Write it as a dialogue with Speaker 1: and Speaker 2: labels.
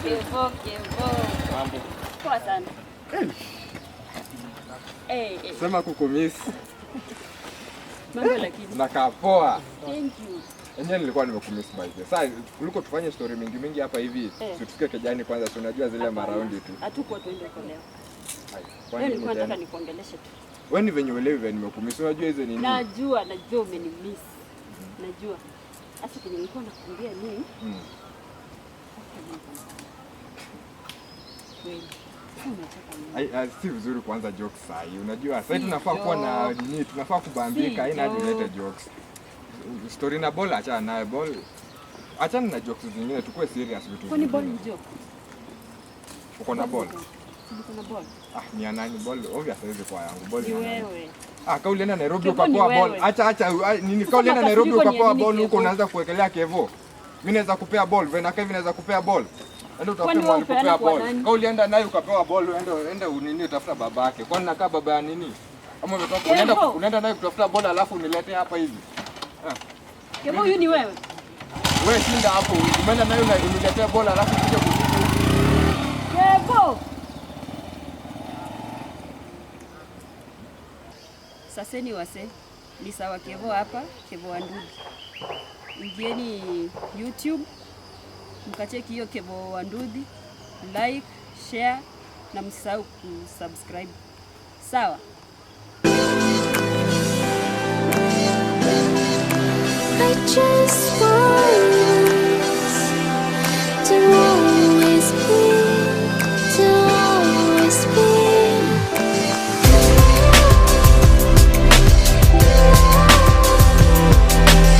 Speaker 1: Kevo.
Speaker 2: Mambo.
Speaker 1: Poa sana.
Speaker 2: Sema kukumiss.
Speaker 1: Mambo lakini.
Speaker 2: Nakaa poa.
Speaker 1: Thank you.
Speaker 2: Enyewe nilikuwa nimekumiss by the way. Sasa kuliko tufanye story mingi hapa hivi, tufike Kejani kwanza, si unajua zile maraundi tu.
Speaker 1: Hatuko tuende kwa leo.
Speaker 2: Kwani
Speaker 1: nilikuwa nataka nikuongeleshe tu.
Speaker 2: Wewe ni venye uelewe nimekumiss. Unajua hizo nini?
Speaker 1: Najua umenimiss. Najua. Hasa kile nilikuwa nakwambia nini?
Speaker 2: Si vizuri kuanza jokes sasa. Unajua sasa tunafaa kuwa na nini, tunafaa kubambika, haina hadi ulete jokes. Story na ball achana naye ball. Achana na jokes zingine, tukue serious vitu.
Speaker 1: Kwani ball ni joke?
Speaker 2: Uko na ball?
Speaker 1: Uko na ball?
Speaker 2: Ni nani ball? Obvious hizo kwa yangu. Ball
Speaker 1: ni wewe.
Speaker 2: Kauli enda Nairobi ukapoa ball. Acha nini kauli enda Nairobi ukapoa ball huko unaanza kuwekelea Kevo. Mimi naweza kupea ball, wewe Kevin naweza kupea ball. Enda utafute mwali kupea ball. Kauli enda naye ukapewa ball, enda unini utafuta babake. Kwani nakaa baba ya nini? Ama unaenda naye kutafuta ball alafu unilete hapa hivi.
Speaker 1: Kevo huyu ni wewe.
Speaker 2: Wewe shinda hapo. Umeenda naye uniletea ball alafu ukija kupiga.
Speaker 1: Kevo. Saseni wase. Ni sawa Kevo hapa, Kevo Wanduthi. Ingieni YouTube. Mkacheki hiyo Kevo Wanduthi, like, share na msisahau kusubscribe. Sawa?
Speaker 3: I just want